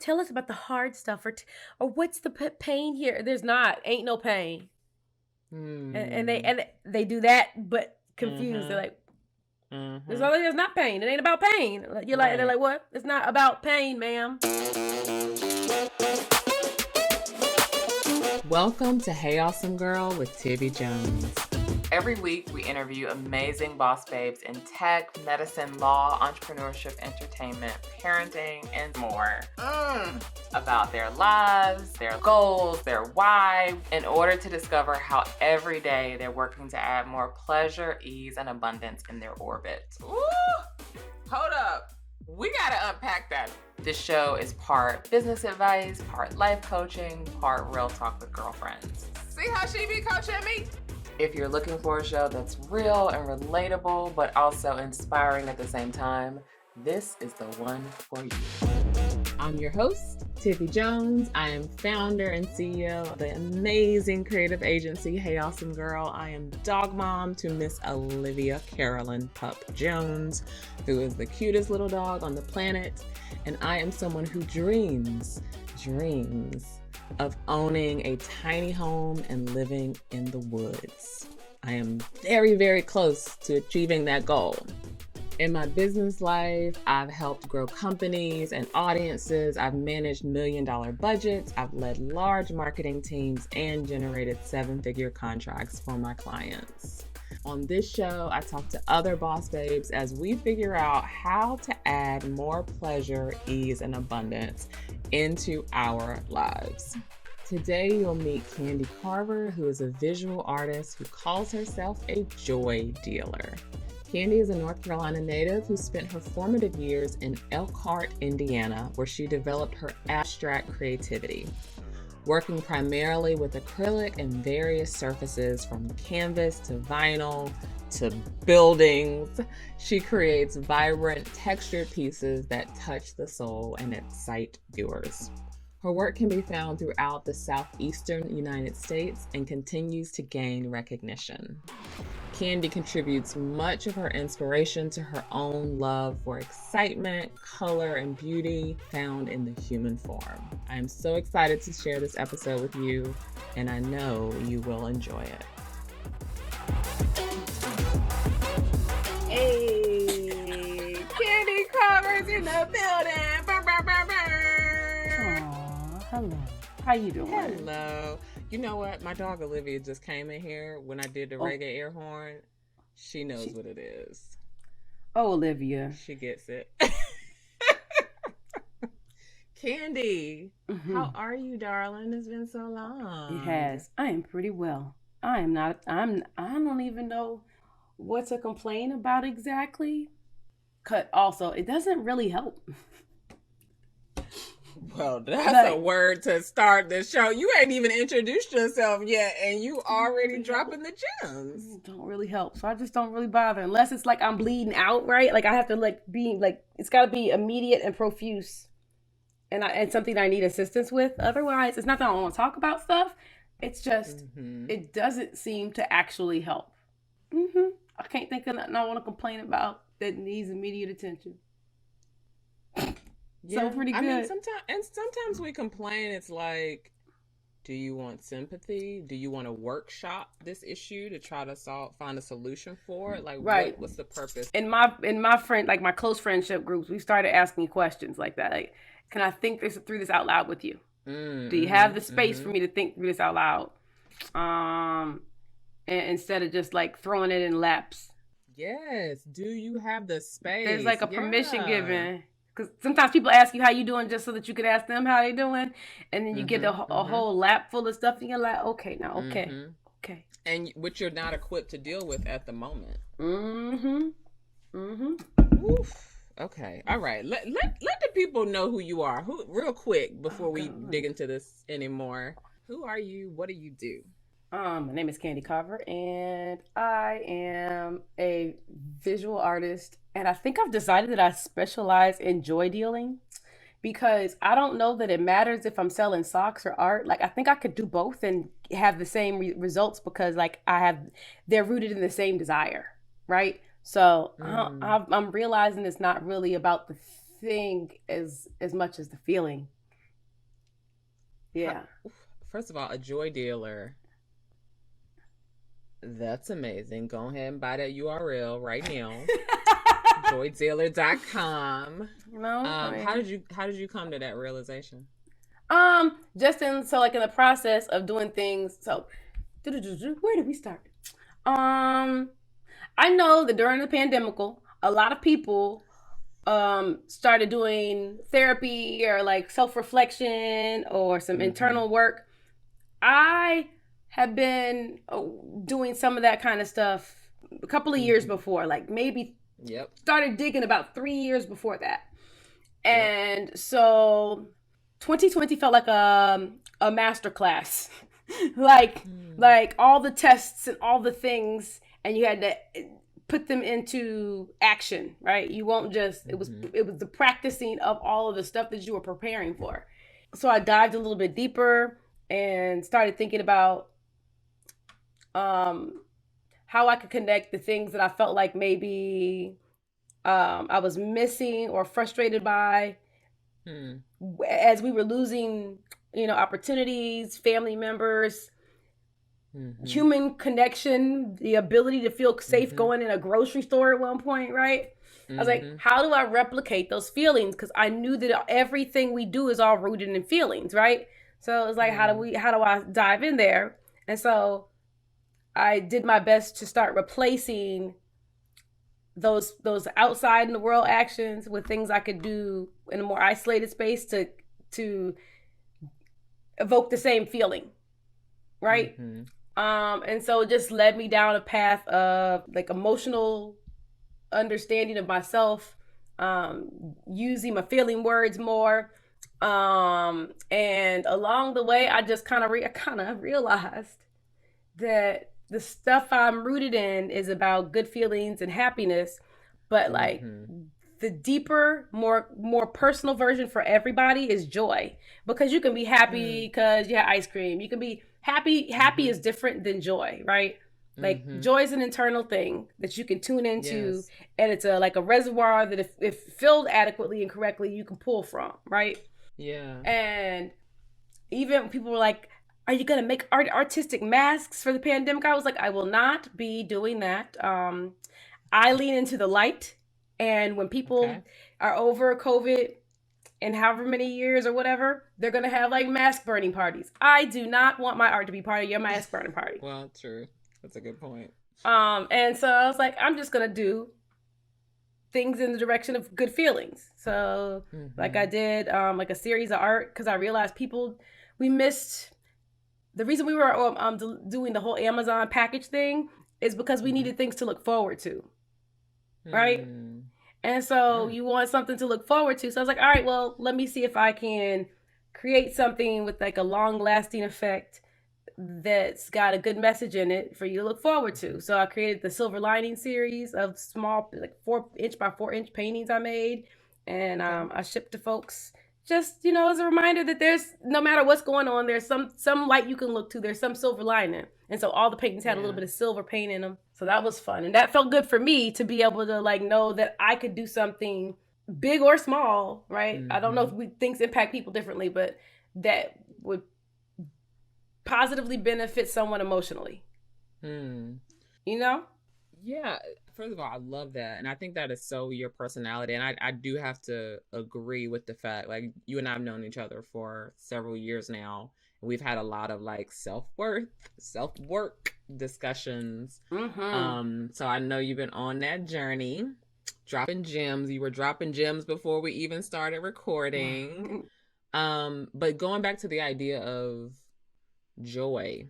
tell us about the hard stuff, or what's the pain here? There's not, ain't no pain. And they do that, but confused. They're like, there's not pain. It ain't about pain. You're like, they're like, what? It's not about pain, ma'am. Welcome to Hey Awesome Girl with Tivi Jones. Every week, we interview amazing boss babes in tech, medicine, law, entrepreneurship, entertainment, parenting, and more. About their lives, their goals, their why, in order to discover how every day they're working to add more pleasure, ease, and abundance in their orbit. Ooh, hold up. We gotta unpack that. This show is part business advice, part life coaching, part real talk with girlfriends. See how she be coaching me? If you're looking for a show that's real and relatable, but also inspiring at the same time, this is the one for you. I'm your host, Tivi Jones. I am founder and CEO of the amazing creative agency, Hey Awesome Girl. I am dog mom to Miss Olivia Carolyn Pup Jones, who is the cutest little dog on the planet. And I am someone who dreams of owning a tiny home and living in the woods. I am very, very close to achieving that goal. In my business life, I've helped grow companies and audiences. I've managed million-dollar budgets. I've led large marketing teams and generated seven-figure contracts for my clients. On this show, I talk to other boss babes as we figure out how to add more pleasure, ease, and abundance into our lives. Today, you'll meet Candy Carver, who is a visual artist who calls herself a joy dealer. Candy is a North Carolina native who spent her formative years in Elkhart, Indiana, where she developed her abstract creativity. Working primarily with acrylic and various surfaces from canvas to vinyl to buildings, she creates vibrant, textured pieces that touch the soul and excite viewers. Her work can be found throughout the southeastern United States and continues to gain recognition. Candy contributes much of her inspiration to her own love for excitement, color, and beauty found in the human form. I am so excited to share this episode with you, and I know you will enjoy it. Hey, Candy Carver's in the building. Burr, burr, burr, burr. Aww, hello. How you doing? Hello. You know what? My dog Olivia just came in here when I did the reggae air horn. She knows what it is. Oh, Olivia. She gets it. Candy, how are you, darling? It's been so long. It has. I am pretty well. I don't even know what to complain about exactly. Also, it doesn't really help. Well, that's a word to start the show. You ain't even introduced yourself yet, and you already dropping the gems. Don't really help, so I just don't really bother unless it's like I'm bleeding out, right? Like I have to be it's got to be immediate and profuse, and something that I need assistance with. Otherwise, it's not that I don't want to talk about stuff. It's just it doesn't seem to actually help. I can't think of nothing I want to complain about that needs immediate attention. Yeah, so pretty good. I mean, sometimes we complain. It's like, do you want sympathy? Do you want to workshop this issue to try to find a solution for it? Like, right. What's the purpose? In my friend, like my close friendship groups, we started asking questions like that. Like, can I think through this out loud with you? Do you have the space for me to think through this out loud? And instead of just like throwing it in laps. Yes. Do you have the space? There's like a permission given. Because sometimes people ask you how you doing just so that you could ask them how they doing. And then you get a whole lap full of stuff and you're like, okay, now, okay. And which you're not equipped to deal with at the moment. Oof. Okay. All right. Let the people know who you are. Real quick before we dig into this anymore. Who are you? What do you do? My name is Candy Carver, and I am a visual artist. And I think I've decided that I specialize in joy dealing because I don't know that it matters if I'm selling socks or art. Like, I think I could do both and have the same results because, like, they're rooted in the same desire, right? So I'm realizing it's not really about the thing as much as the feeling. Yeah. First of all, a joy dealer. That's amazing. Go ahead and buy that URL right now. Joydealer.com. I How mean, did you come to that realization? just in so like in the process of doing things. So, where did we start? Um, I know that during the pandemic, a lot of people started doing therapy or like self reflection or some Mm-hmm. internal work. I have been doing some of that kind of stuff a couple of years Mm-hmm. before, like maybe Yep. started digging about 3 years before that. Yep. And so 2020 felt like a master class. like Mm. like all the tests and all the things, and you had to put them into action, right? You won't just Mm-hmm. it was the practicing of all of the stuff that you were preparing for. So I dived a little bit deeper and started thinking about um how I could connect the things that I felt like maybe I was missing or frustrated by Mm. as we were losing, opportunities, family members, Mm-hmm. human connection, the ability to feel safe Mm-hmm. going in a grocery store at one point, right? I was like, Mm-hmm. how do I replicate those feelings? Because I knew that everything we do is all rooted in feelings, right? So it's like, Yeah. how do I dive in there? And so I did my best to start replacing those outside in the world actions with things I could do in a more isolated space to evoke the same feeling, right? Mm-hmm. And so it just led me down a path of like emotional understanding of myself, using my feeling words more. And along the way, I just kind of realized that the stuff I'm rooted in is about good feelings and happiness, but like Mm-hmm. the deeper, more personal version for everybody is joy. Because you can be happy Mm. because you have ice cream. You can be happy. Happy Mm-hmm. is different than joy, right? Like Mm-hmm. joy is an internal thing that you can tune into, Yes. and it's like a reservoir that if filled adequately and correctly, you can pull from, right? Yeah. And even people were like, are you going to make artistic masks for the pandemic? I was like, I will not be doing that. I lean into the light. And when people Okay. are over COVID in however many years or whatever, they're going to have like mask burning parties. I do not want my art to be part of your mask burning party. Well, true. That's a good point. And so I was like, I'm just going to do things in the direction of good feelings. So like I Mm-hmm. did like a series of art because I realized we missed the reason we were doing the whole Amazon package thing is because we Mm-hmm. needed things to look forward to, right? Hmm. And so Mm. you want something to look forward to. So I was like, all right, well, let me see if I can create something with like a long lasting effect that's got a good message in it for you to look forward to. So I created the Silver Lining series of small, like 4 inch by 4 inch paintings I made, and Okay. I shipped to folks. Just as a reminder that there's no matter what's going on, there's some light you can look to. There's some silver lining, and so all the paintings had a little Yeah. bit of silver paint in them. So that was fun, and that felt good for me to be able to like know that I could do something big or small. Right? I don't know Mm-hmm. if things impact people differently, but that would positively benefit someone emotionally. Hmm. You know? Yeah. First of all, I love that. And I think that is so your personality. And I do have to agree with the fact, like, you and I have known each other for several years now. And we've had a lot of like self-worth, self-work discussions. Mm-hmm. So I know you've been on that journey, dropping gems. You were dropping gems before we even started recording. But going back to the idea of joy,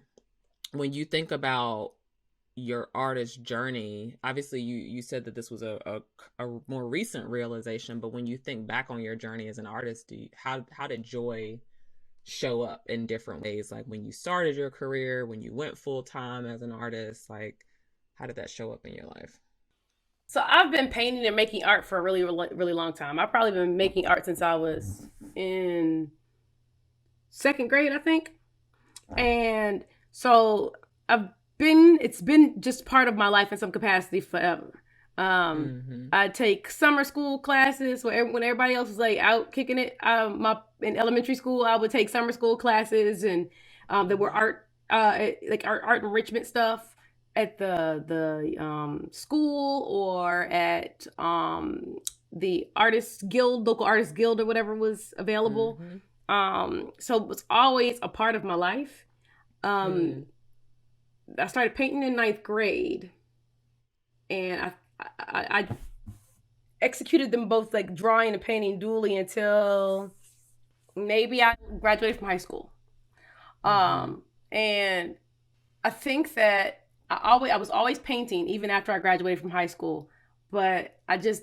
when you think about your artist journey, obviously you said that this was a more recent realization, but when you think back on your journey as an artist, how did joy show up in different ways, like when you started your career, when you went full-time as an artist, like how did that show up in your life? So I've been painting and making art for a really, really long time. I've probably been making art since I was in second grade, I think. And so it's been just part of my life in some capacity forever. Mm-hmm. I take summer school classes when everybody else was like out kicking it. My in elementary school, I would take summer school classes, and there were art, like art enrichment stuff at the school or at the artist guild, local artist guild, or whatever was available. Mm-hmm. So it was always a part of my life. Mm. Um, I started painting in ninth grade, and I executed them both, like drawing and painting dually, until maybe I graduated from high school. Mm-hmm. And I think that I was always painting even after I graduated from high school, but I was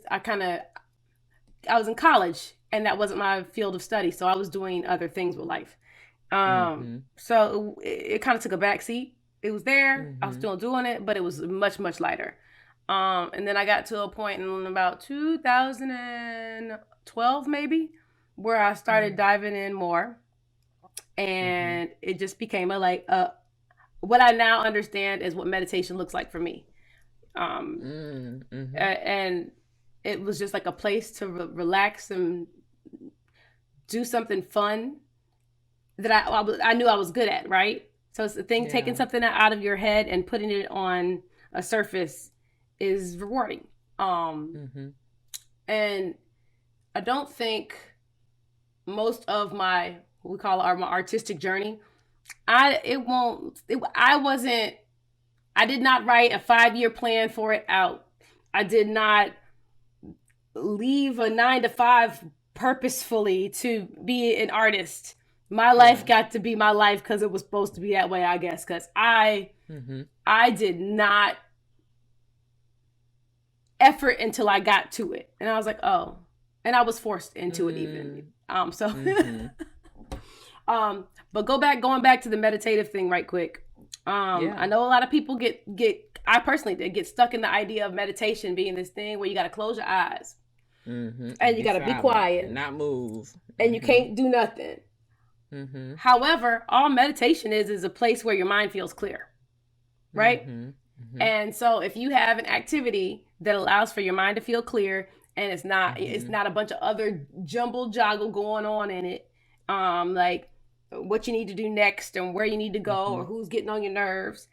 in college and that wasn't my field of study, so I was doing other things with life. Mm-hmm. So it kind of took a back seat. It was there. I was Mm-hmm. still doing it, but it was much lighter. And then I got to a point in about 2012, maybe, where I started diving in more, Mm-hmm. and it just became what I now understand is what meditation looks like for me. Um, Mm-hmm. and it was just like a place to relax and do something fun that I knew I was good at, right? So it's the thing, taking Yeah. something out of your head and putting it on a surface is rewarding. Um, Mm-hmm. and I don't think most of my what we call my artistic journey, I did not write a 5-year plan for it out. I did not leave a 9 to 5 purposefully to be an artist. My life Yeah. got to be my life because it was supposed to be that way, I guess. Because Mm-hmm. I did not effort until I got to it, and I was like, oh, and I was forced into it even. So, Mm-hmm. but going back to the meditative thing right quick. Yeah. I know a lot of people I personally did get stuck in the idea of meditation being this thing where you got to close your eyes Mm-hmm. And and you be got to be silent and quiet not move. and you Mm-hmm. can't do nothing. Mm-hmm. However, all meditation is a place where your mind feels clear, right? Mm-hmm. Mm-hmm. And so if you have an activity that allows for your mind to feel clear, and it's Mm-hmm. not a bunch of other jumble joggle going on in it, like what you need to do next and where you need to go Mm-hmm. or who's getting on your nerves,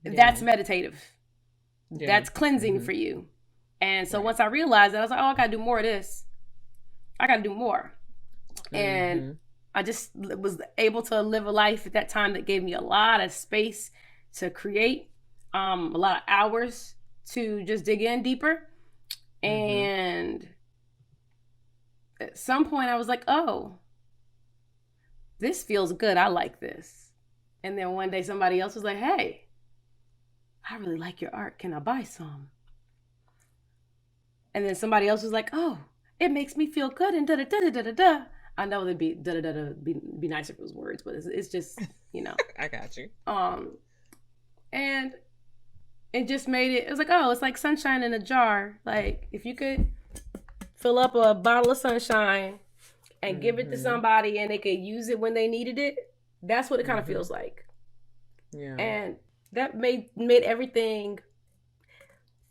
Yeah. that's meditative. Yeah. That's cleansing Mm-hmm. for you. And so Right. once I realized that, I was like, oh, I gotta do more of this. I gotta do more. And Mm-hmm. I just was able to live a life at that time that gave me a lot of space to create, a lot of hours to just dig in deeper. Mm-hmm. And at some point, I was like, oh, this feels good. I like this. And then one day, somebody else was like, hey, I really like your art. Can I buy some? And then somebody else was like, oh, it makes me feel good. And da da da da da da. I know that'd be da da da da be nicer if it was words, but it's just, you know. I got you. And it just made it was like, oh, it's like sunshine in a jar. Like if you could fill up a bottle of sunshine and give it to Mm-hmm. somebody and they could use it when they needed it, that's what it kind of Mm-hmm. feels like. Yeah. And that made everything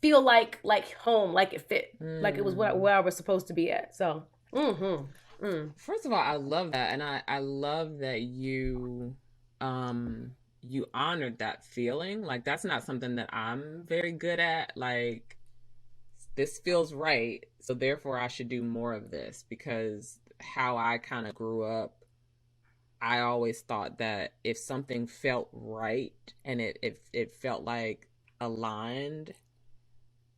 feel like home, like it fit, like it was Mm. where I was supposed to be at. So, First of all, I love that, and I love that you honored that feeling. Like that's not something that I'm very good at. Like this feels right, so therefore I should do more of this because how I kind of grew up, I always thought that if something felt right and it felt like aligned,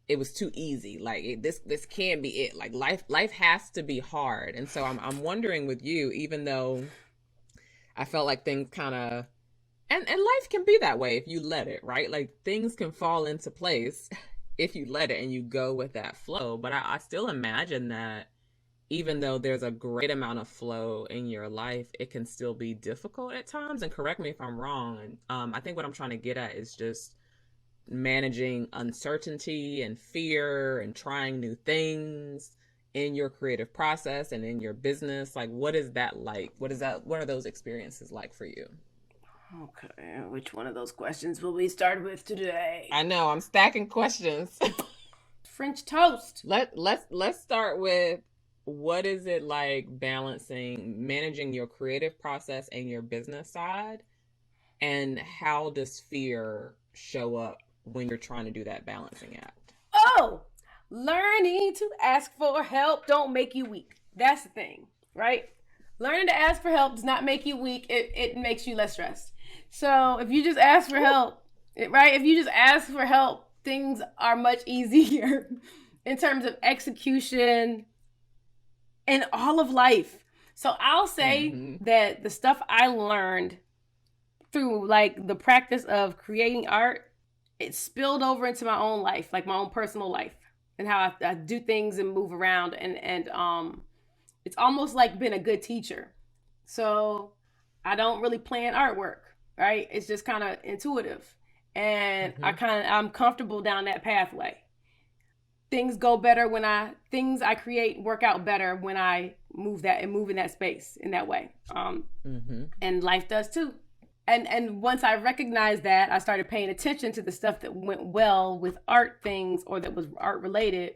it was too easy. Like this can't be it. Like life has to be hard. And so I'm wondering with you, even though I felt like things kind of and life can be that way if you let it, right? Like things can fall into place if you let it and you go with that flow. But I still imagine that even though there's a great amount of flow in your life, it can still be difficult at times. And correct me if I'm wrong. I think what I'm trying to get at is just managing uncertainty and fear and trying new things in your creative process and in your business. Like what is that like? What are those experiences like for you? okay. Which one of those questions will we start with today? I know I'm stacking questions. French toast. Let's start with, what is it like managing your creative process and your business side, and how does fear show up when you're trying to do that balancing act? Oh, learning to ask for help don't make you weak. That's the thing, right? Learning to ask for help does not make you weak. It makes you less stressed. So if you just ask for help, right? If you just ask for help, things are much easier in terms of execution in all of life. So I'll say that the stuff I learned through like the practice of creating art, it spilled over into my own life, like my own personal life, and how I do things and move around, and it's almost like being a good teacher. So I don't really plan artwork, right? It's just kind of intuitive, and I'm comfortable down that pathway. Things go better when things I create work out better when I move in that space in that way. And life does too. And once I recognized that, I started paying attention to the stuff that went well with art things or that was art related,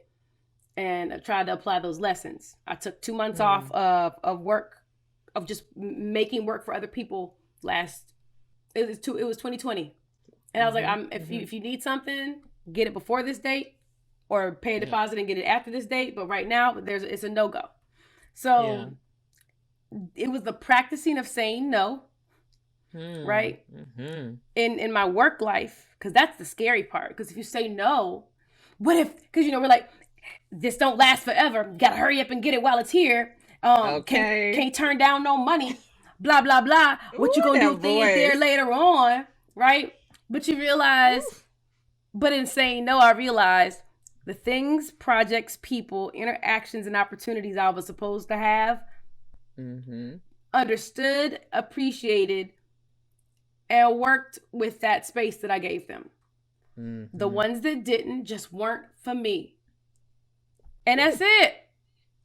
and I tried to apply those lessons. I took 2 months off of work, of just making work for other people. It was 2020, and I was like, if you need something, get it before this date, or pay a deposit and get it after this date. But right now, it's a no go. So it was the practicing of saying no. Right? In my work life, because that's the scary part. Because if you say no, what if, because we're like, this don't last forever, gotta hurry up and get it while it's here. Can't turn down no money, blah blah blah. What you gonna do if they ain't there later on, right? But you realize, but in saying no, I realized the things, projects, people, interactions, and opportunities I was supposed to have, understood, appreciated, and worked with that space that I gave them. The ones that didn't just weren't for me. And that's it.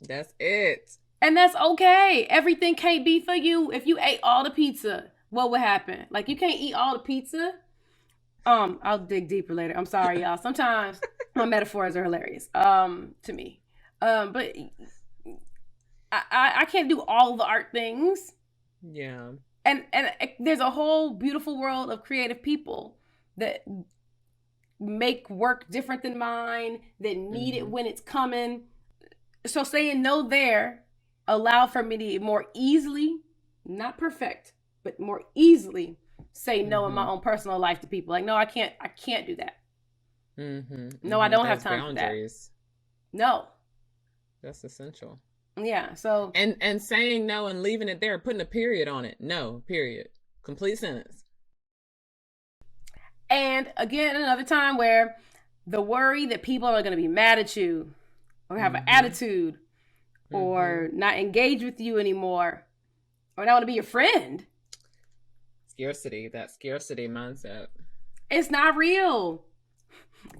That's it. And that's okay. Everything can't be for you. If you ate all the pizza, what would happen? Like, you can't eat all the pizza. I'll dig deeper later. I'm sorry, y'all. Sometimes my metaphors are hilarious to me. But I can't do all the art things. Yeah. And there's a whole beautiful world of creative people that make work different than mine, that need it when it's coming. So saying no there allowed for me to more easily, not perfect, but more easily say no in my own personal life to people. Like, no, I can't do that. No, I don't have time boundaries. For that. No. That's essential. Yeah. So and saying no and leaving it there, putting a period on it. No, period. Complete sentence. And again, another time where the worry that people are going to be mad at you or have an attitude or not engage with you anymore or not want to be your friend. That scarcity mindset. It's not real.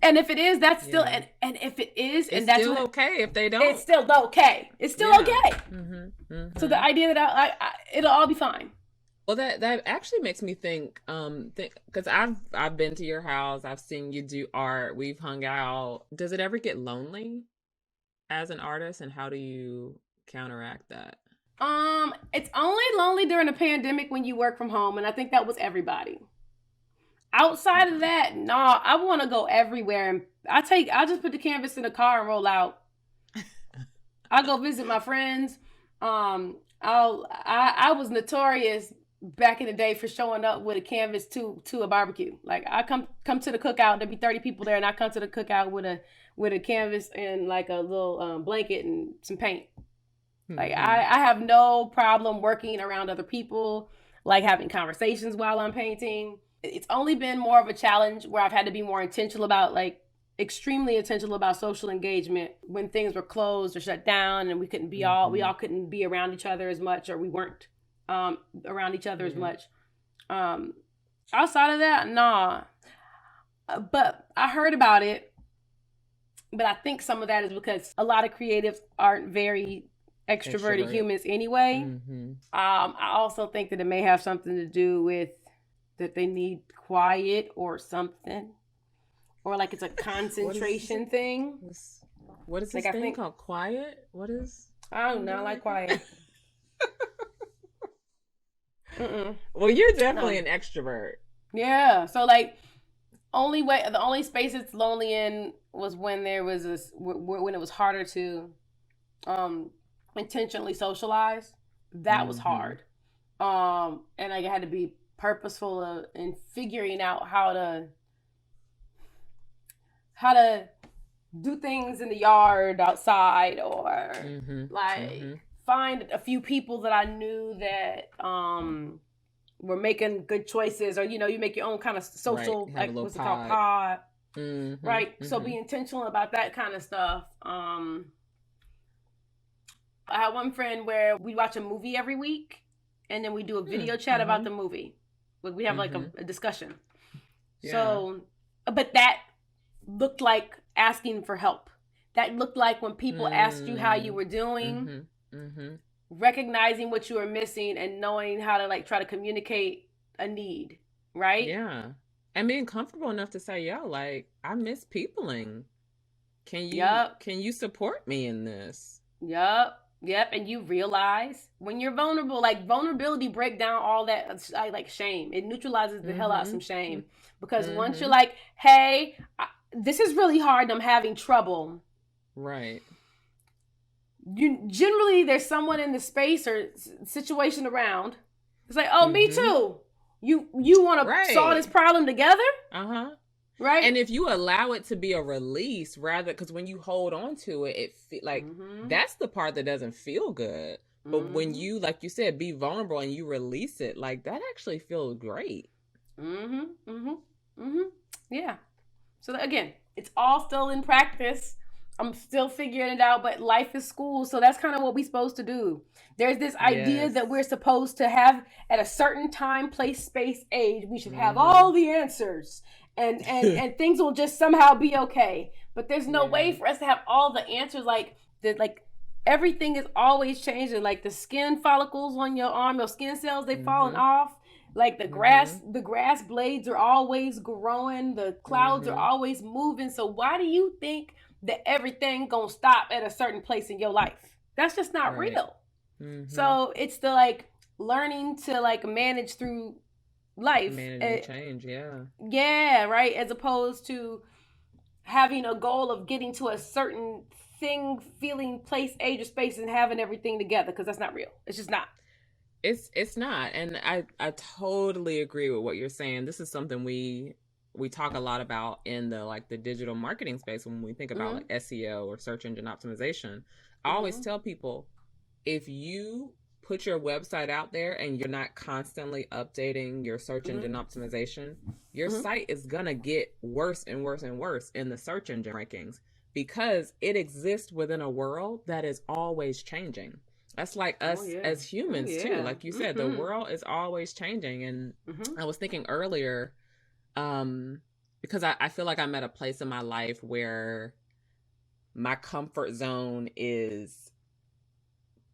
And if it is, that's still, and if it is, and that's still okay if they don't. It's still okay. It's still okay. So the idea that I it'll all be fine. Well, that actually makes me think, because I've been to your house, I've seen you do art, we've hung out. Does it ever get lonely as an artist, and how do you counteract that? It's only lonely during a pandemic when you work from home, and I think that was everybody. Outside of that, I want to go everywhere, and I'll just put the canvas in the car and roll out. I'll go visit my friends. I was notorious back in the day for showing up with a canvas to a barbecue. Like, I come to the cookout, there'd be 30 people there, and I come to the cookout with a canvas and like a little blanket and some paint. Like, I have no problem working around other people, like having conversations while I'm painting. It's only been more of a challenge where I've had to be more intentional about, like, extremely intentional about social engagement when things were closed or shut down and we couldn't be we all couldn't be around each other as much, or we weren't around each other as much. Outside of that, nah. But I heard about it, but I think some of that is because a lot of creatives aren't very extroverted humans anyway. I also think that it may have something to do with that they need quiet or something, or like it's a concentration thing. What is Like this I thing think called? Quiet? What is? I What do not is like it? quiet. Mm-mm. Well, you're definitely No. an extrovert. Yeah. So like the only space it's lonely in was when there was this when it was harder to um intentionally socialize. That was Mm-hmm. hard. And like I had to be purposeful in figuring out how to do things in the yard outside, or Mm-hmm. Mm-hmm. like find a few people that I knew that were making good choices, or you make your own kind of Right. social, Have a like little what's it called, pod. pod, Mm-hmm. right? So Mm-hmm. be intentional about that kind of stuff. I had one friend where we watch a movie every week, and then we do a video chat about Mm-hmm. the movie. We have like Mm-hmm. a discussion. Yeah. So, but that looked like asking for help. That looked like when people asked you how you Mm. were doing, Mm-hmm. Mm-hmm. recognizing what you were missing and knowing how to like try to communicate a need, right? Yeah. And being comfortable enough to say, yo, like, I miss peopling. Yup, Can you support me in this? yep. And you realize when you're vulnerable, like vulnerability break down all that like shame. It neutralizes the hell out of Mm-hmm. some shame, because once you're Mm-hmm. like, hey, this is really hard, I'm having trouble. Right. You generally there's someone in the space or situation around. It's like, oh, me Mm-hmm. too. You want to solve this Right. problem together, Uh-huh. right? And if you allow it to be a release rather, because when you hold on to it, like Mm-hmm. that's the part that doesn't feel good. But when Mm-hmm. you, like you said, be vulnerable and you release it, like that actually feels great. Mm-hmm. Mm-hmm. Mm-hmm. Yeah. So again, it's all still in practice. I'm still figuring it out, but life is school, so that's kind of what we're supposed to do. There's this idea Yes. that we're supposed to have at a certain time, place, space, age. We should have Mm-hmm. all the answers, and things will just somehow be okay. But there's no way Yeah. for us to have all the answers. Like everything is always changing. Like the skin follicles on your arm, your skin cells, they falling Mm-hmm. off. Like Mm-hmm. the grass blades are always growing, the clouds are Mm-hmm. always moving. So why do you think that everything gonna stop at a certain place in your life? That's just not Right. real. Mm-hmm. So it's the like learning to like manage through life. Managing change, yeah. Yeah, right. As opposed to having a goal of getting to a certain thing, feeling, place, age, or space, and having everything together, because that's not real. It's just not. It's not. And I totally agree with what you're saying. This is something we talk a lot about in the like the digital marketing space when we think about Mm-hmm. like SEO or search engine optimization. I always Mm-hmm. tell people, if you put your website out there and you're not constantly updating your search engine Mm-hmm. optimization, your Mm-hmm. site is going to get worse and worse and worse in the search engine rankings, because it exists within a world that is always changing. That's like Oh us yeah. as Oh humans too. yeah. Like you said, the Mm-hmm. world is always changing. And Mm-hmm. I was thinking earlier, um, because I feel like I'm at a place in my life where my comfort zone is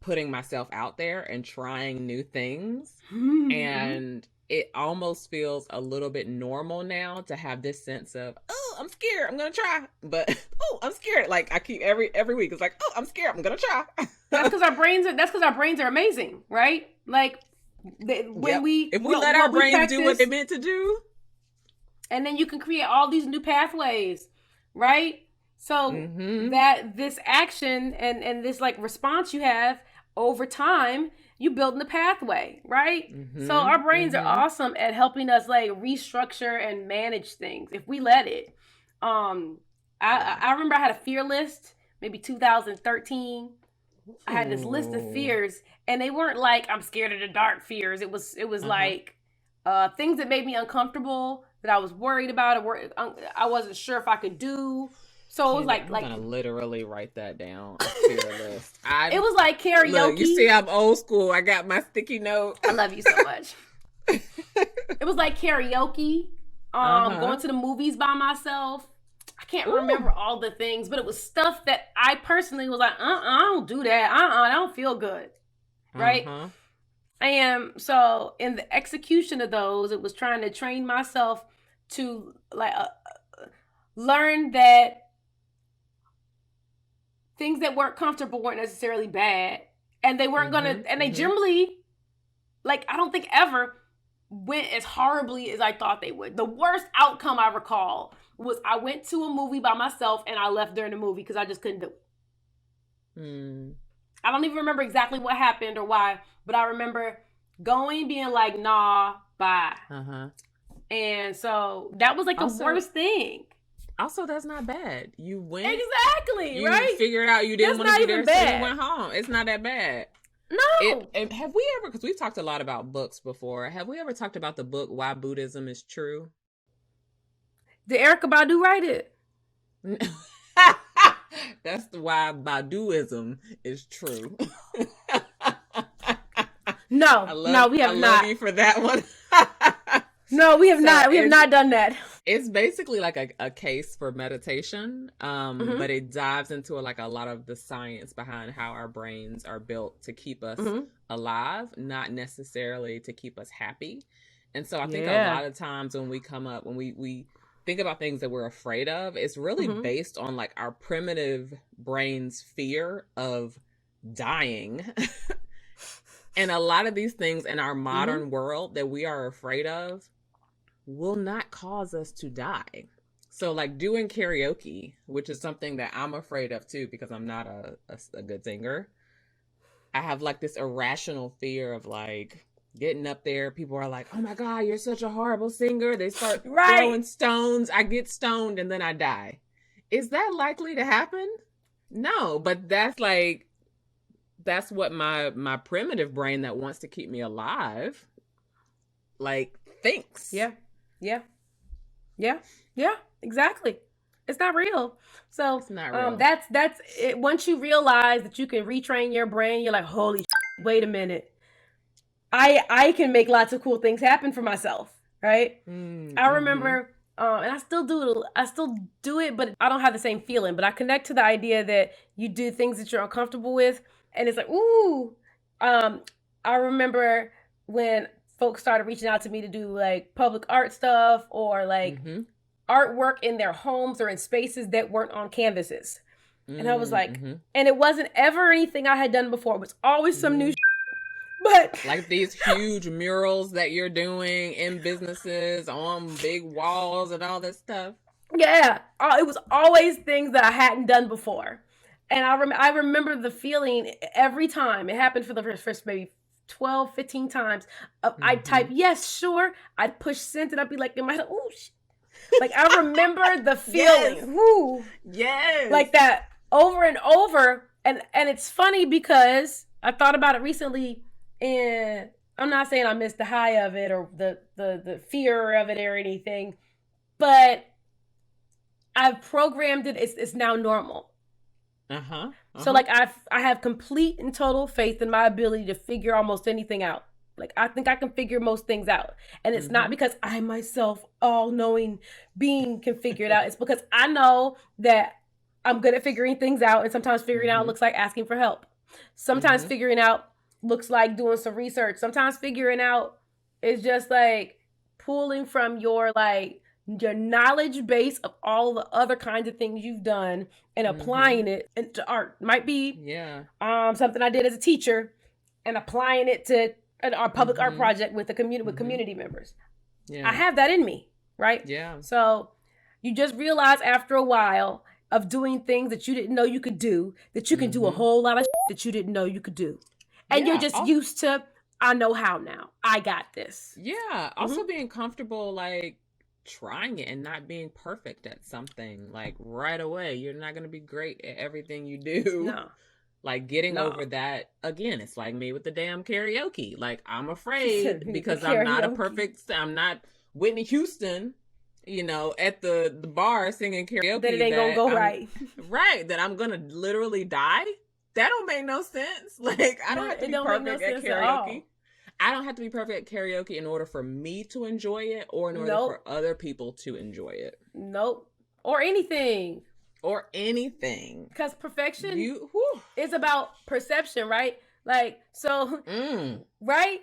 putting myself out there and trying new things. Mm-hmm. And it almost feels a little bit normal now to have this sense of, oh, I'm scared, I'm gonna try, but oh, I'm scared. Like I keep every week, it's like, oh, I'm scared, I'm gonna try. That's because our brains are amazing, right? Like when Yep. we If we let our what we brains do what they're practice, meant to do. and then you can create all these new pathways, right? So Mm-hmm. that this action and this like response you have over time, you building the pathway, right? So Mm-hmm. our brains are Mm-hmm. awesome at helping us like restructure and manage things if we let it. Um, Yeah. I remember I had a fear list, maybe 2013. I had this list of Ooh. fears, and they weren't like I'm scared of the dark fears. It was Uh-huh. like things that made me uncomfortable, that I was worried about, or I wasn't sure if I could do. So it was Candy, like I'm like gonna literally write that down. A fear list. it I'm was like Look, you karaoke. see, I'm old school. I got my sticky note. I love you so much. It was like karaoke, Uh-huh. going to the movies by myself. I can't remember Ooh. all the things, but it was stuff that I personally was like, I don't do that. I don't feel good, right? Uh-huh. And so in the execution of those, it was trying to train myself to like learn that things that weren't comfortable weren't necessarily bad. And they weren't Mm-hmm. gonna, and they Mm-hmm. generally, like, I don't think ever went as horribly as I thought they would. The worst outcome I recall was I went to a movie by myself and I left during the movie because I just couldn't do it. Mm. I don't even remember exactly what happened or why, but I remember going, being like, nah, bye. Uh-huh. And so that was like the worst thing. Also, that's not bad. You went. Exactly, you right? figured out you didn't want to be there, bad. so you went home. It's not that bad. No. Have we ever, because we've talked a lot about books before, have we ever talked about the book Why Buddhism is True? Did Erykah Badu write it? That's why Baduism is true. No, we have not. I love you for that one. No, we have not. We have not done that. It's basically like a case for meditation, but it dives into a lot of the science behind how our brains are built to keep us alive, not necessarily to keep us happy. And so I think a lot of times when we come up, when we think about things that we're afraid of, it's really based on like our primitive brain's fear of dying. And a lot of these things in our modern world that we are afraid of will not cause us to die. So like doing karaoke, which is something that I'm afraid of too, because I'm not a good singer. I have like this irrational fear of like getting up there. People are like, oh my God, you're such a horrible singer. They start throwing stones. I get stoned and then I die. Is that likely to happen? No, but that's what my primitive brain that wants to keep me alive, like, thinks. Yeah, exactly. It's not real. So It's not real. That's it. Once you realize that you can retrain your brain, you're like, holy shit, wait a minute. I can make lots of cool things happen for myself, right? I remember, and I still do it, but I don't have the same feeling. But I connect to the idea that you do things that you're uncomfortable with, and it's like, ooh. I remember when folks started reaching out to me to do like public art stuff or like artwork in their homes or in spaces that weren't on canvases. And I was like, and it wasn't ever anything I had done before. It was always some new but like these huge murals that you're doing in businesses on big walls and all this stuff. Yeah, it was always things that I hadn't done before. And I remember the feeling every time. It happened for the first maybe 12, 15 times. I'd type, yes, sure. I'd push send and I'd be like, in my head, ooh, like I remember the feeling. Yes. Woo. Yes. Like that over and over. And it's funny because I thought about it recently, and I'm not saying I missed the high of it or the fear of it or anything, but I've programmed it. It's now normal. So like I have complete and total faith in my ability to figure almost anything out. Like I think I can figure most things out. And it's not because I myself, all-knowing being, can figure it out. It's because I know that I'm good at figuring things out, and sometimes figuring out looks like asking for help. Sometimes figuring out looks like doing some research. Sometimes figuring out is just like pulling from your knowledge base of all the other kinds of things you've done and applying it into art. Might be something I did as a teacher and applying it to our public art project with the community with community members. I have that in me, right? So you just realize after a while of doing things that you didn't know you could do, that you can do a whole lot of that you didn't know you could do. And you're just used to, I know how now. I got this. Yeah. Also being comfortable, like, trying it and not being perfect at something, like, right away. You're not going to be great at everything you do. No. Like, getting over that, again, it's like me with the damn karaoke. Like, I'm afraid because I'm not Whitney Houston, at the bar singing karaoke. That it ain't going to go right. Right. That I'm going to literally die. That don't make no sense. Like, I don't have to be perfect at karaoke. I don't have to be perfect at karaoke in order for me to enjoy it or in order for other people to enjoy it. Nope. Or anything. Because perfection is about perception, right? Like, so, right?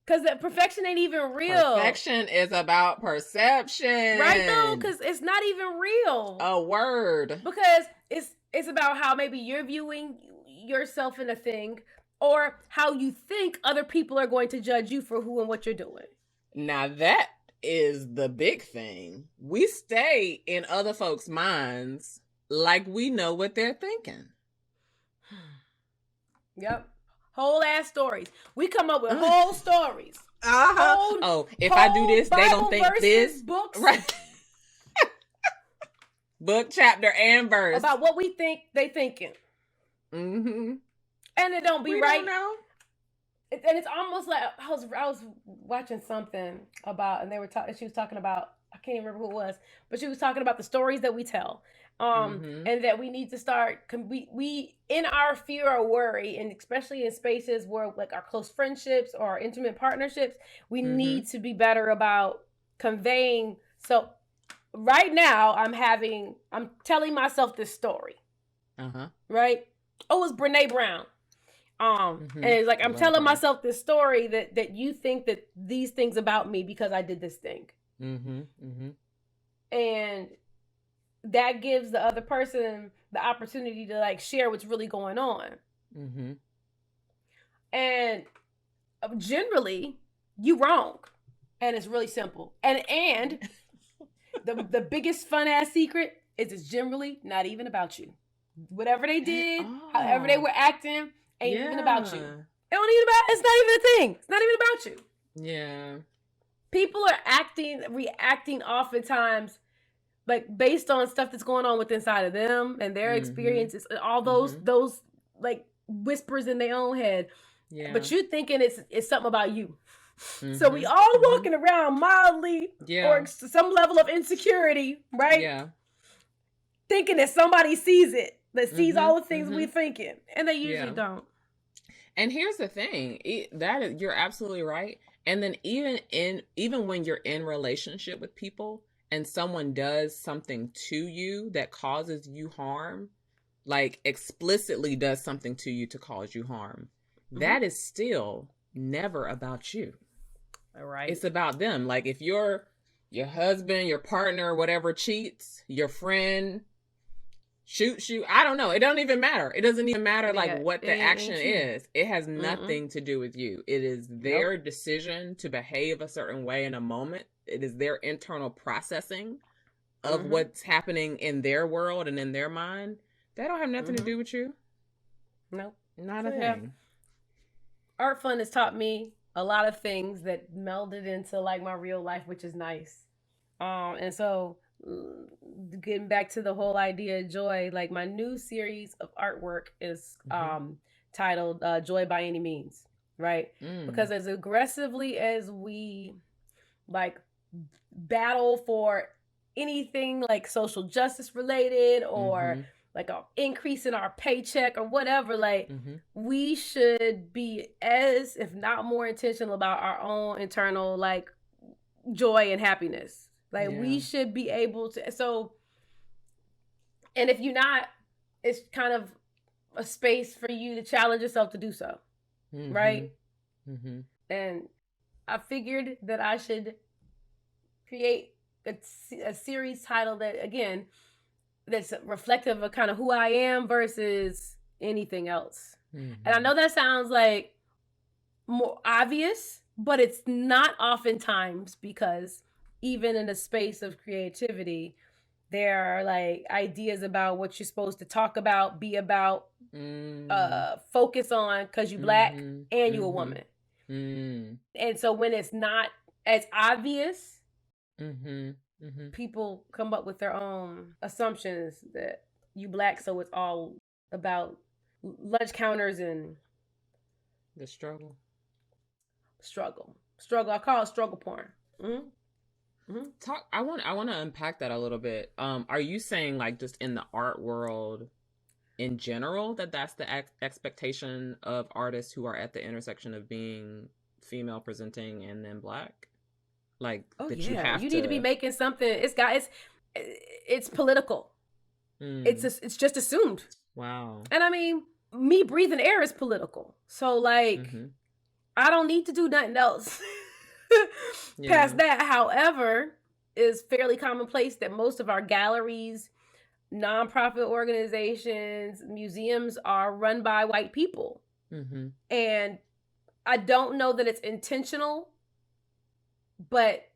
Because perfection ain't even real. Perfection is about perception. Right, though? Because it's not even real. A word. Because It's about how maybe you're viewing yourself in a thing, or how you think other people are going to judge you for who and what you're doing. Now that is the big thing. We stay in other folks' minds like we know what they're thinking. Yep. Whole ass stories. We come up with whole stories. If I do this, Bible they don't think this. Books. Right. Book, chapter, and verse. About what we think they thinking. Mm-hmm. And it don't be we right. Don't know. And it's almost like I was watching something about, and they were she was talking about, I can't even remember who it was, but she was talking about the stories that we tell. And that we need to start, we in our fear or worry, and especially in spaces where like our close friendships or our intimate partnerships, we need to be better about conveying. So right now I'm telling myself this story. Right? Oh, it's Brene Brown. And it's like, I'm telling myself this story that you think that these things about me because I did this thing. And that gives the other person the opportunity to like share what's really going on. And generally, you wrong. And it's really simple. And the biggest fun ass secret is it's generally not even about you. Whatever they did, however they were acting, ain't even about you. It's not even a thing. It's not even about you. Yeah. People are reacting oftentimes like based on stuff that's going on with inside of them and their experiences, all those like whispers in their own head. Yeah. But you're thinking it's something about you. So we all walking around mildly or some level of insecurity, right? Yeah. Thinking that somebody sees it, that sees all the things we're thinking, and they usually don't. And here's the thing, you're absolutely right. And then even when you're in relationship with people and someone does something to you that causes you harm, like explicitly does something to you to cause you harm, that is still never about you. All right. It's about them. Like if your husband, your partner, whatever cheats, your friend shoots you, I don't know. It don't even matter. It doesn't even matter like what the action is. It has nothing to do with you. It is their decision to behave a certain way in a moment. It is their internal processing of what's happening in their world and in their mind. That don't have nothing to do with you. Nope. Not a thing. Art Fun has taught me a lot of things that melded into like my real life, which is nice. And so getting back to the whole idea of joy, like my new series of artwork is titled Joy by Any Means, right? Because as aggressively as we like battle for anything like social justice related or like an increase in our paycheck or whatever, like we should be as, if not more intentional about our own internal like joy and happiness. Like we should be able to, so, and if you're not, it's kind of a space for you to challenge yourself to do so. Right? And I figured that I should create a series title that, again, that's reflective of kind of who I am versus anything else. And I know that sounds like more obvious, but it's not oftentimes, because even in a space of creativity, there are like ideas about what you're supposed to talk about, be about, focus on, because you Black and you a woman. And so when it's not as obvious, people come up with their own assumptions that you Black, so it's all about lunch counters and the struggle. I call it struggle porn. I want to unpack that a little bit. Are you saying like just in the art world in general that's the expectation of artists who are at the intersection of being female presenting and then Black? Like you need to be making something. It's political. It's just assumed. Wow. And I mean, me breathing air is political. So like, I don't need to do nothing else past that. However, it's fairly commonplace that most of our galleries nonprofit organizations, museums are run by white people. Mm-hmm. And I don't know that it's intentional, but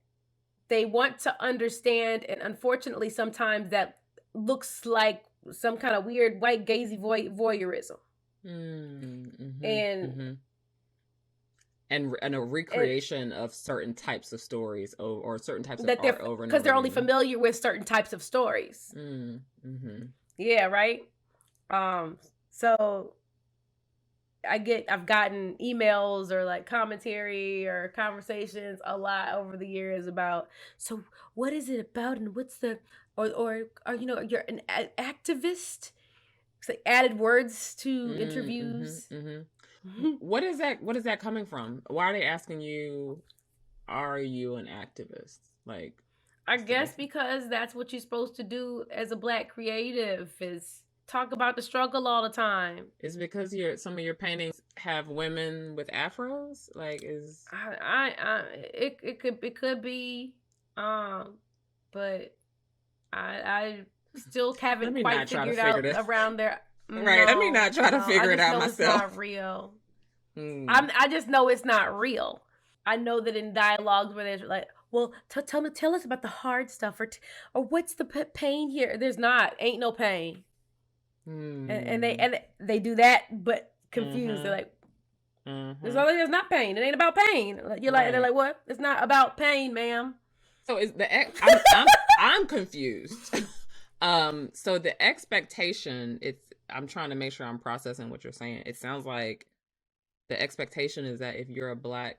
they want to understand. And unfortunately, sometimes that looks like some kind of weird white gazy voyeurism. Mm-hmm. And Mm-hmm. And a recreation of certain types of stories or certain types of that they're art over and because over they're only again. familiar with certain types of stories. Mm-hmm. Yeah, right. So I've gotten emails or like commentary or conversations a lot over the years about, so what is it about, and what's the or you're an activist. It's like added words to interviews. What is that coming from? Why are they asking you, are you an activist? Like, I guess because that's what you're supposed to do as a Black creative, is talk about the struggle all the time. Is because some of your paintings have women with afros? Like, is it could be, but I still haven't quite figured out around there. Right. Let me not try to figure it out myself. It's not real. I just know it's not real. I know that in dialogues where there's like, well, tell us about the hard stuff, or what's the pain here? Ain't no pain. And they do that, but confused. They're like, there's not pain. It ain't about pain. You're like, they're like, what? It's not about pain, ma'am. So is I'm confused. So the expectation, I'm trying to make sure I'm processing what you're saying. It sounds like the expectation is that if you're a Black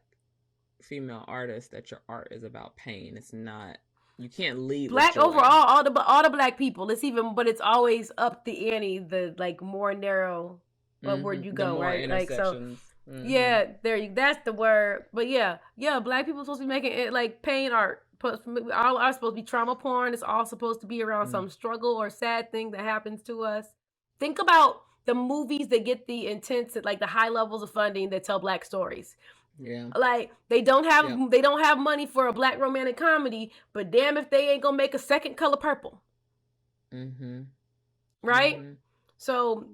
female artist, that your art is about pain. It's not. You can't lead Black overall, all the Black people. But it's always up the ante. The like more narrow, word you go, right? Like so. Yeah, that's the word. But yeah, Black people are supposed to be making it like pain art. All are supposed to be trauma porn. It's all supposed to be around some struggle or sad thing that happens to us. Think about the movies that get the intense, like the high levels of funding that tell Black stories. Yeah. Like they don't have money for a Black romantic comedy, but damn if they ain't gonna make a second Color Purple. Right? So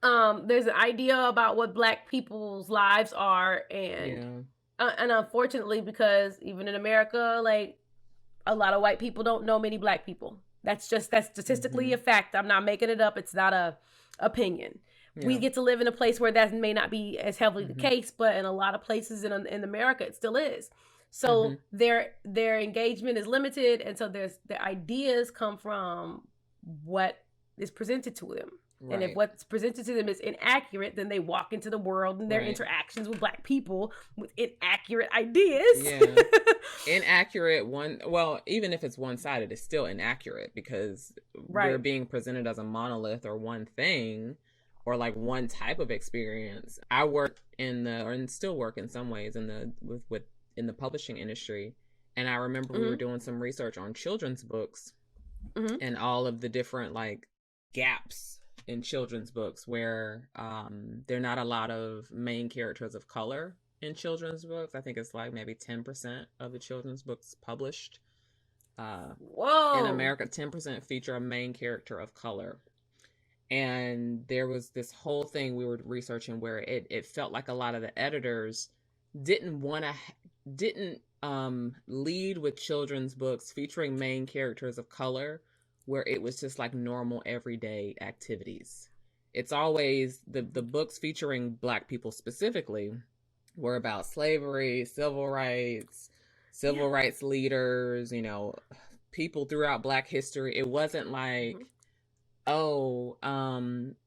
there's an idea about what Black people's lives are, and unfortunately, because even in America, like a lot of white people don't know many Black people. That's statistically a fact. I'm not making it up. It's not a opinion. We get to live in a place where that may not be as heavily the case, but in a lot of places in America, it still is. So their engagement is limited, and so the ideas come from what is presented to them. Right. And if what's presented to them is inaccurate, then they walk into the world and their interactions with Black people with inaccurate ideas. Yeah. Inaccurate even if it's one-sided, it's still inaccurate because we're being presented as a monolith or one thing or like one type of experience. I work and still work in some ways in the publishing industry. And I remember we were doing some research on children's books and all of the different like gaps in children's books where there are not a lot of main characters of color in children's books. I think it's like maybe 10% of the children's books published in America, 10% feature a main character of color. And there was this whole thing we were researching where it felt like a lot of the editors didn't lead with children's books featuring main characters of color where it was just like normal everyday activities. It's always the books featuring Black people specifically were about slavery, civil rights leaders, people throughout Black history. It wasn't like,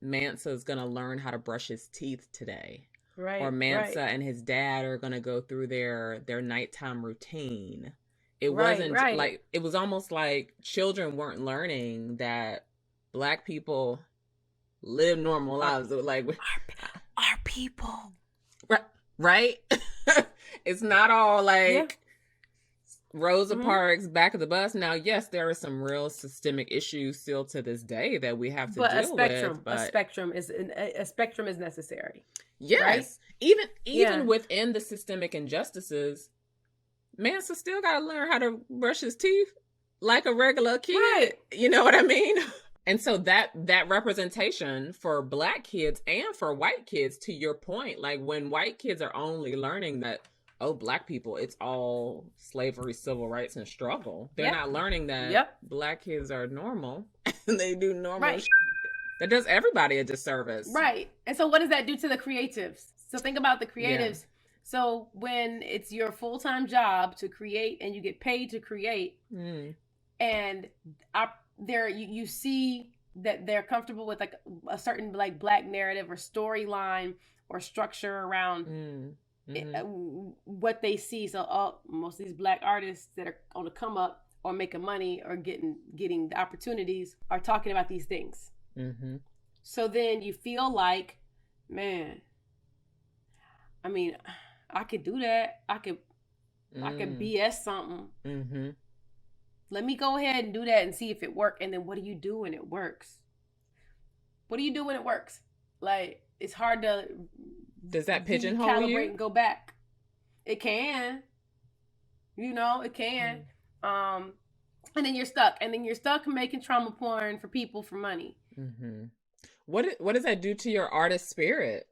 Mansa's gonna learn how to brush his teeth today. Right. Or Mansa and his dad are gonna go through their nighttime routine. It wasn't like, it was almost like children weren't learning that Black people live normal lives. Like our people. Right? It's not all like Rosa Parks back of the bus. Now, yes, there are some real systemic issues still to this day that we have to deal with. But a spectrum is necessary. Yes. Right? Even within the systemic injustices, Mansa still got to learn how to brush his teeth like a regular kid. Right. You know what I mean? And so that representation for Black kids and for white kids, to your point, like when white kids are only learning that, oh, Black people, it's all slavery, civil rights, and struggle. They're Yep. not learning that Yep. Black kids are normal and they do normal Right. that does everybody a disservice. Right. And so what does that do to the creatives? So think about the creatives. Yeah. So when it's your full-time job to create and you get paid to create, and you see that they're comfortable with like a certain like Black narrative or storyline or structure around what they see. So most of these Black artists that are on the come up or making money or getting the opportunities are talking about these things. So then you feel like, man, I mean, I could do that. I could BS something. Let me go ahead and do that and see if it works. And then what do you do when it works? What do you do when it works? Like, it's hard to... Does that pigeonhole calibrate you? And go back. It can. You know, it can. And then you're stuck. And then you're stuck making trauma porn for people for money. What does that do to your artist spirit?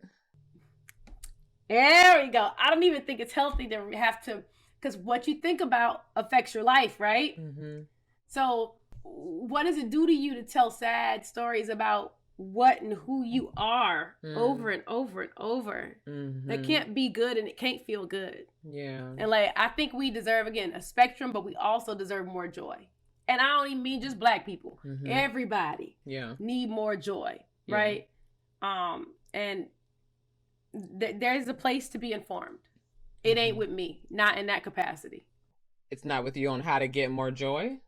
There we go. I don't even think it's healthy to have to, because what you think about affects your life, right? So what does it do to you to tell sad stories about what and who you are over and over and over? That can't be good and it can't feel good. Yeah. And like, I think we deserve, again, a spectrum, but we also deserve more joy. And I don't even mean just Black people. Everybody need more joy, right? And there's a place to be informed. It ain't with me, not in that capacity. It's not with you on how to get more joy,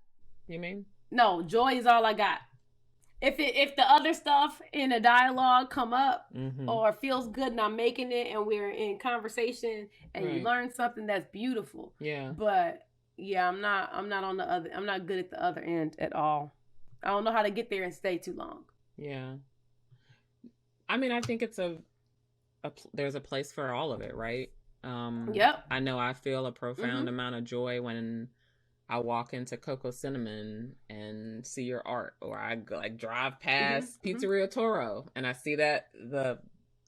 you mean? No, joy is all I got. If the other stuff in a dialogue come up or feels good and I'm making it and we're in conversation and you learn something, that's beautiful. Yeah. But yeah, I'm not on the other. I'm not good at the other end at all. I don't know how to get there and stay too long. Yeah. I mean, I think it's there's a place for all of it, right? Yep. I know I feel a profound amount of joy when I walk into Coco Cinnamon and see your art, or I go, like, drive past Pizzeria Toro and I see that I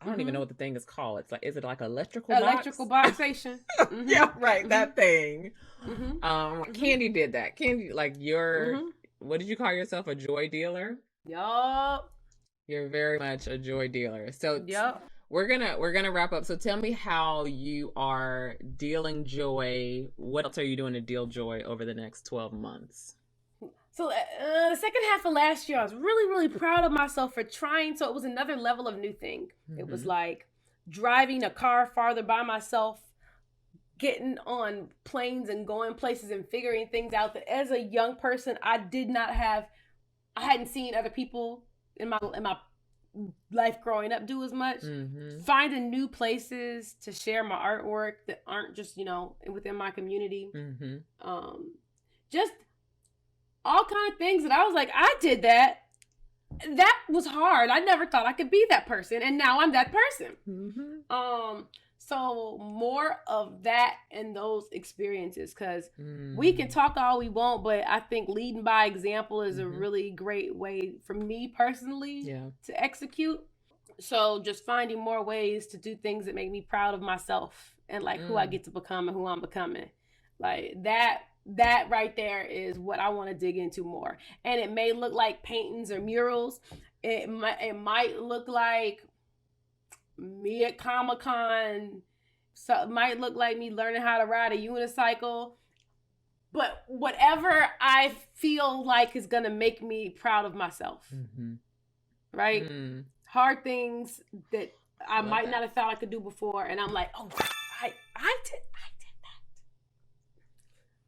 don't even know what the thing is called. It's like, is it like electrical box station? Yeah, right. That thing. Candy did that. Candy, like, what did you call yourself? A joy dealer? Yup. You're very much a joy dealer. So we're gonna wrap up. So tell me how you are dealing joy. What else are you doing to deal joy over the next 12 months? So the second half of last year, I was really, really proud of myself for trying. So it was another level of new thing. It was like driving a car farther by myself, getting on planes and going places and figuring things out that as a young person, I hadn't seen other people in my life growing up do as much. Finding new places to share my artwork that aren't just, within my community. Just all kind of things that I was like, I did that. That was hard. I never thought I could be that person, and now I'm that person. So more of that and those experiences, because we can talk all we want, but I think leading by example is a really great way for me personally to execute. So just finding more ways to do things that make me proud of myself and like who I get to become and who I'm becoming. Like that right there is what I want to dig into more. And it may look like paintings or murals. It might look like me at Comic-Con. So it might look like me learning how to ride a unicycle. But whatever I feel like is going to make me proud of myself. Right? Hard things that I might not have thought I could do before. And I'm like, oh, I did that.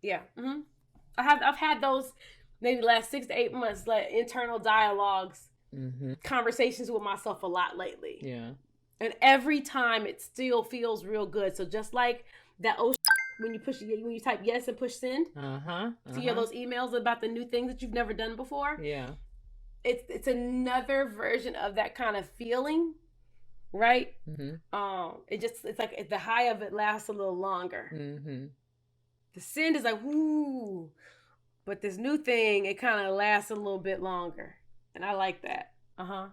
Yeah. I've had those maybe the last 6 to 8 months, like internal dialogues, conversations with myself a lot lately. Yeah. And every time it still feels real good. So just like that when you type yes and push send, to hear those emails about the new things that you've never done before. Yeah. It's another version of that kind of feeling, right? It's like the high of it lasts a little longer. The send is like, woo, but this new thing, it kind of lasts a little bit longer. And I like that. Uh-huh.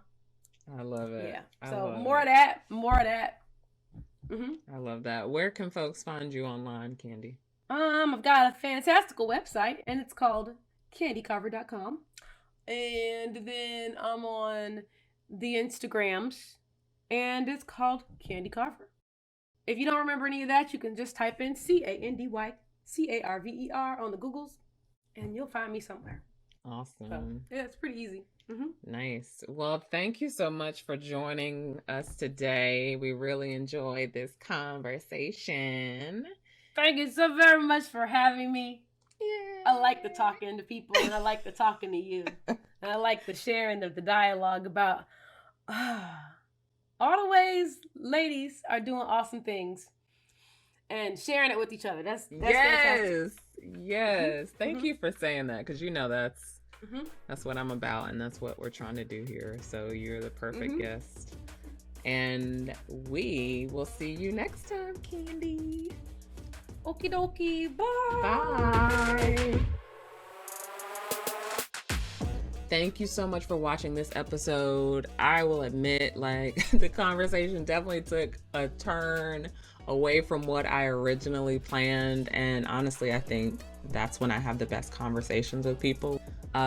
I love it. Yeah. I So love more it. of that. More of that. I love that. Where can folks find you online, Candy? I've got a fantastical website, and it's called candycarver.com. And then I'm on the Instagrams, and it's called Candy Carver. If you don't remember any of that, you can just type in CandyCarver on the Googles, and you'll find me somewhere. Awesome. So, yeah, it's pretty easy. Nice. Well, thank you so much for joining us today. We really enjoyed this conversation. Thank you so very much for having me. Yeah. I like the talking to people, and I like the talking to you. And I like the sharing of the dialogue about all the ways ladies are doing awesome things and sharing it with each other. That's fantastic. Yes. Thank you for saying that, because that's what I'm about, and that's what we're trying to do here. So you're the perfect guest. And we will see you next time, Candy. Okie dokie. Bye. Bye. Thank you so much for watching this episode. I will admit, the conversation definitely took a turn away from what I originally planned. And honestly, I think that's when I have the best conversations with people.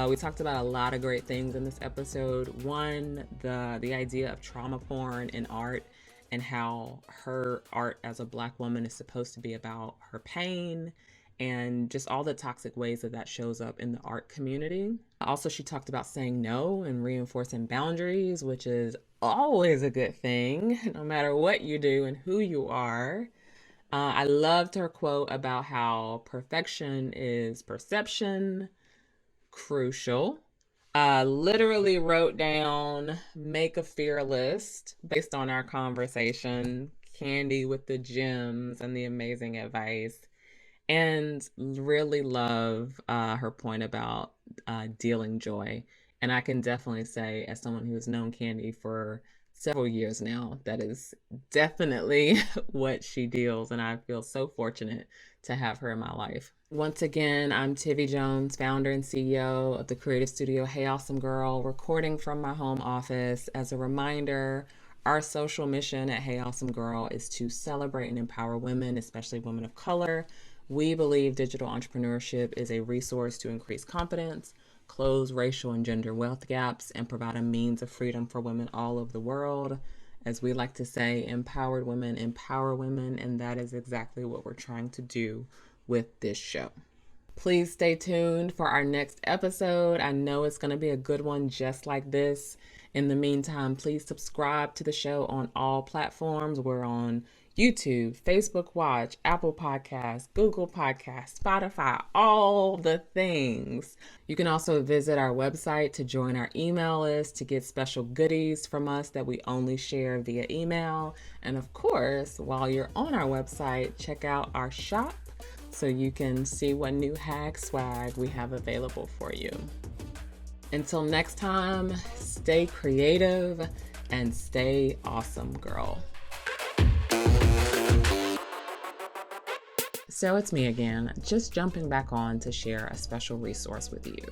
We talked about a lot of great things in this episode. One, the idea of trauma porn in art, and how her art as a Black woman is supposed to be about her pain, and just all the toxic ways that shows up in the art community. Also, she talked about saying no and reinforcing boundaries, which is always a good thing, no matter what you do and who you are. I loved her quote about how perfection is perception. Crucial. Literally wrote down, make a fear list based on our conversation. Candy with the gems and the amazing advice. And really love her point about dealing joy. And I can definitely say, as someone who has known Candy for several years now, that is definitely what she deals. And I feel so fortunate to have her in my life. Once again, I'm Tivi Jones, founder and CEO of the creative studio Hey Awesome Girl, recording from my home office. As a reminder, our social mission at Hey Awesome Girl is to celebrate and empower women, especially women of color. We believe digital entrepreneurship is a resource to increase confidence, close racial and gender wealth gaps, and provide a means of freedom for women all over the world. As we like to say, empowered women empower women, and that is exactly what we're trying to do with this show. Please stay tuned for our next episode. I know it's going to be a good one just like this. In the meantime, please subscribe to the show on all platforms. We're on YouTube, Facebook Watch, Apple Podcasts, Google Podcasts, Spotify, all the things. You can also visit our website to join our email list to get special goodies from us that we only share via email. And of course, while you're on our website, check out our shop so you can see what new hag swag we have available for you. Until next time, stay creative and stay awesome, girl. So it's me again, just jumping back on to share a special resource with you.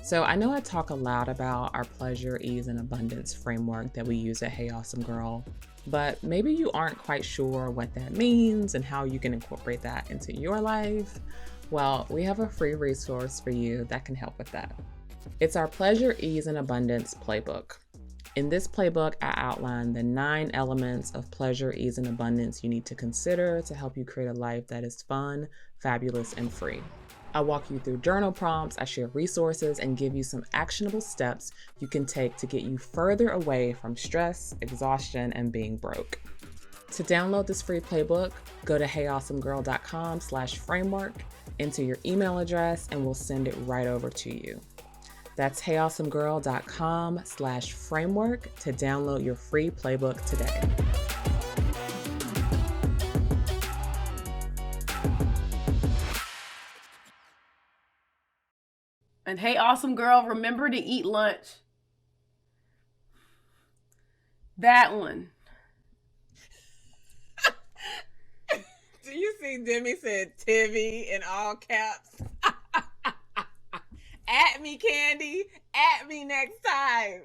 So I know I talk a lot about our pleasure, ease, and abundance framework that we use at Hey Awesome Girl, but maybe you aren't quite sure what that means and how you can incorporate that into your life. Well, we have a free resource for you that can help with that. It's our Pleasure, Ease, and Abundance playbook. In this playbook, I outline the 9 elements of pleasure, ease, and abundance you need to consider to help you create a life that is fun, fabulous, and free. I walk you through journal prompts, I share resources, and give you some actionable steps you can take to get you further away from stress, exhaustion, and being broke. To download this free playbook, go to heyawesomegirl.com/framework, enter your email address, and we'll send it right over to you. That's heyawesomegirl.com/framework to download your free playbook today. And hey, awesome girl, remember to eat lunch. That one. Do you see Demi said Tivi in all caps? At me, Candy. At me next time.